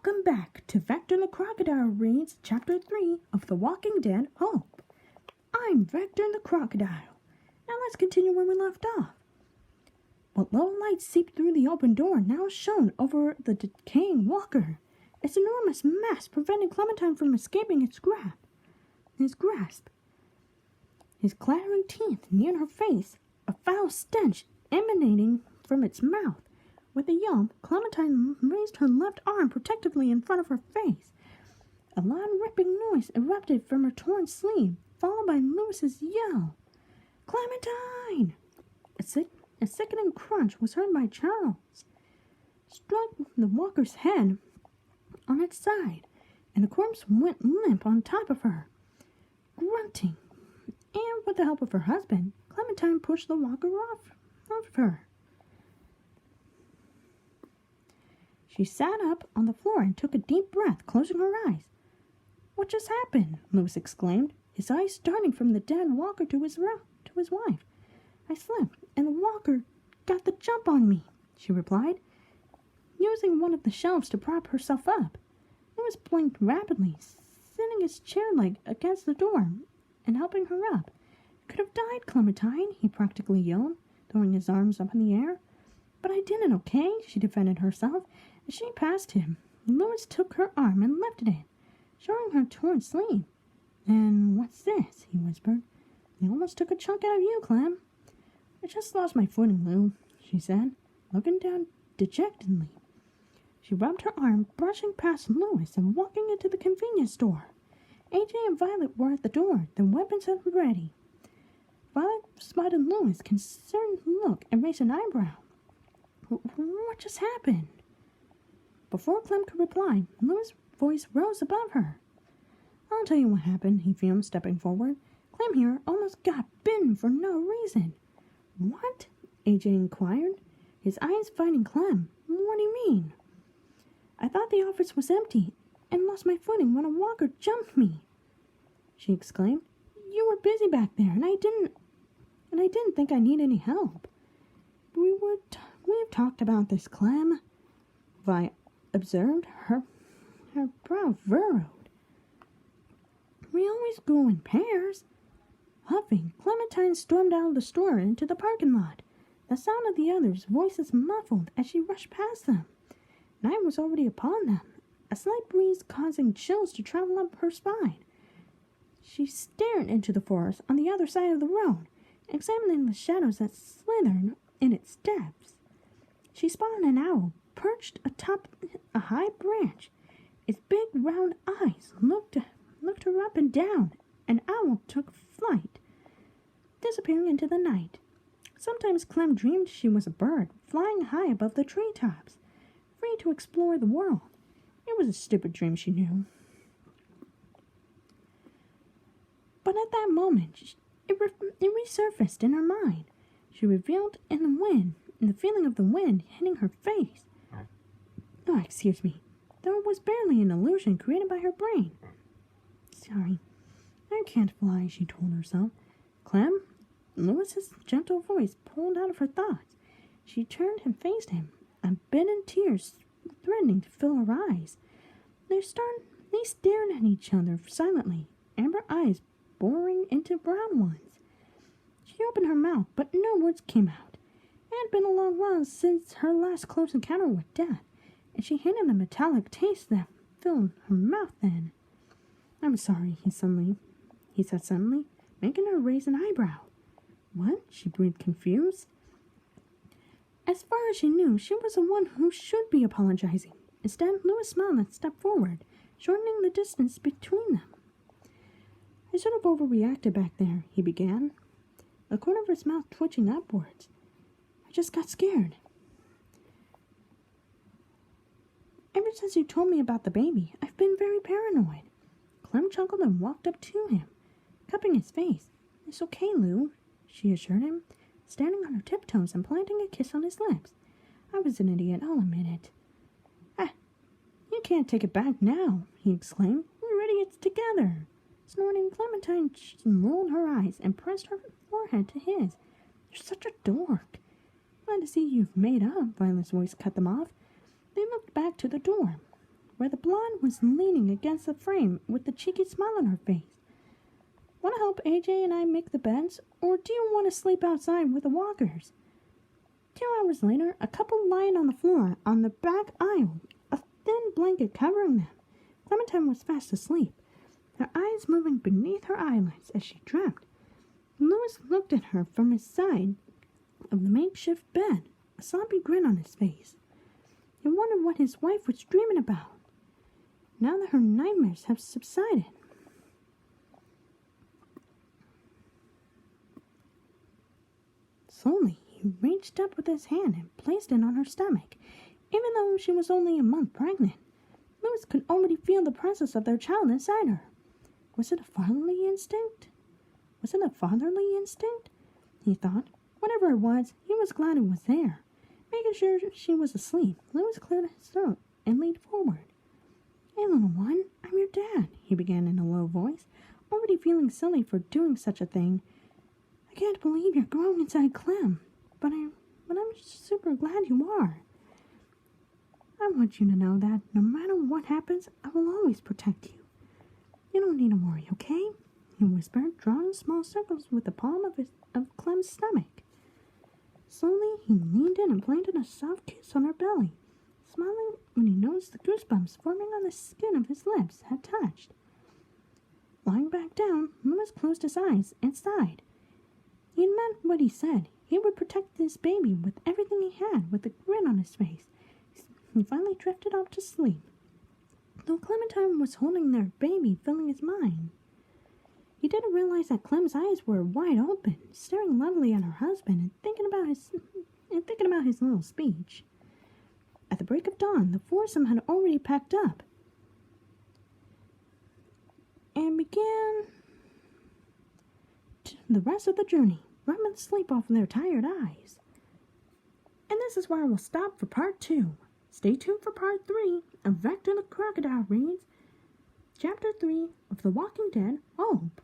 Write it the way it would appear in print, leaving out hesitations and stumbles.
Welcome back to Vector the Crocodile reads Chapter 3 of The Walking Dead Hope. I'm Vector the Crocodile. Now let's continue where we left off. What low light seeped through the open door now shone over the decaying walker, its enormous mass preventing Clementine from escaping its grasp. His clattering teeth near her face, a foul stench emanating from its mouth. With a yelp, Clementine raised her left arm protectively in front of her face. A loud ripping noise erupted from her torn sleeve, followed by Louis's yell. "Clementine!" A sickening crunch was heard by Charles. Struck the walker's head on its side, and the corpse went limp on top of her. Grunting, and with the help of her husband, Clementine pushed the walker off of her. She sat up on the floor and took a deep breath, closing her eyes. "What just happened?" Louis exclaimed, his eyes starting from the dead walker to his wife. "I slipped, and the walker got the jump on me," she replied, using one of the shelves to prop herself up. Louis blinked rapidly, sitting his chair leg against the door and helping her up. "You could have died, Clementine," he practically yelled, throwing his arms up in the air. "But I didn't, okay?" she defended herself. As she passed him, Louis took her arm and lifted it, showing her torn sleeve. "And what's this?" he whispered. "They almost took a chunk out of you, Clem." "I just lost my footing, Lou," she said, looking down dejectedly. She rubbed her arm, brushing past Louis and walking into the convenience store. AJ and Violet were at the door, their weapons at the ready. Violet spotted Louis' concerned look and raised an eyebrow. "What just happened?" Before Clem could reply, Louis' voice rose above her. "I'll tell you what happened," he fumed, stepping forward. "Clem here almost got bitten for no reason." "What?" AJ inquired, his eyes fighting Clem. "What do you mean?" "I thought the office was empty and lost my footing when a walker jumped me," she exclaimed. "You were busy back there, and I didn't think I need any help." We've talked about this, Clem," Vi observed, her brow furrowed. "We always go in pairs." Huffing, Clementine stormed out of the store into the parking lot, the sound of the others' voices muffled as she rushed past them. Night was already upon them, a slight breeze causing chills to travel up her spine. She stared into the forest on the other side of the road, examining the shadows that slithered in its depths. She spotted an owl perched atop a high branch. Its big round eyes looked her up and down. An owl took flight, disappearing into the night. Sometimes Clem dreamed she was a bird, flying high above the treetops, free to explore the world. It was a stupid dream, she knew. But at that moment, it resurfaced in her mind. She revealed in the feeling of the wind hitting her face. "Oh, excuse me," though it was barely an illusion created by her brain. "Sorry, I can't fly," she told herself. "Clem?" Louis's gentle voice pulled out of her thoughts. She turned and faced him, unbidden tears threatening to fill her eyes. They stared at each other silently, amber eyes boring into brown ones. She opened her mouth, but no words came out. It had been a long while since her last close encounter with death, and she hated the metallic taste that filled her mouth then. "I'm sorry," he said suddenly, making her raise an eyebrow. "What?" she breathed, confused. As far as she knew, she was the one who should be apologizing. Instead, Louis smiled and stepped forward, shortening the distance between them. "I sort of overreacted back there," he began, the corner of his mouth twitching upwards. "I just got scared. Ever since you told me about the baby, I've been very paranoid." Clem chuckled and walked up to him, cupping his face. "It's okay, Lou," she assured him, standing on her tiptoes and planting a kiss on his lips. "I was an idiot, I'll admit it." "Ah, you can't take it back now," he exclaimed. "We're idiots together." Snorting, Clementine rolled her eyes and pressed her forehead to his. "You're such a dork." "Glad to see you've made up," Violet's voice cut them off. They looked back to the door. where the blonde was leaning against the frame with a cheeky smile on her face. Want to help AJ and I make the beds, or do you want to sleep outside with the walkers? 2 hours later, a couple lying on the floor on the back aisle, a thin blanket covering them. Clementine was fast asleep, her eyes moving beneath her eyelids as she dreamt. Louis looked at her from his side of the makeshift bed, a sloppy grin on his face. He wondered what his wife was dreaming about, now that her nightmares have subsided. Slowly, he reached up with his hand and placed it on her stomach. Even though she was only a month pregnant, Louis could already feel the presence of their child inside her. Was it a fatherly instinct? He thought. Whatever it was, he was glad it was there. Making sure she was asleep, Louis cleared his throat and leaned forward. "Hey, little one, I'm your dad," he began in a low voice, already feeling silly for doing such a thing. "I can't believe you're growing inside Clem, but I'm super glad you are. I want you to know that no matter what happens, I will always protect you. You don't need to worry, okay?" he whispered, drawing small circles with the palm of Clem's stomach. Slowly, he leaned in and planted a soft kiss on her belly, smiling when he noticed the goosebumps forming on the skin of his lips had touched. Lying back down, Louis closed his eyes and sighed. He had meant what he said. He would protect this baby with everything he had, with a grin on his face. He finally drifted off to sleep, though Clementine was holding their baby, filling his mind. He didn't realize that Clem's eyes were wide open, staring levelly at her husband and thinking about his little speech. At the break of dawn, the foursome had already packed up and began the rest of the journey, wiping the sleep off their tired eyes. And this is where we'll stop for part 2. Stay tuned for part 3 of Vector the Crocodile reads Chapter 3 of The Walking Dead, Hope.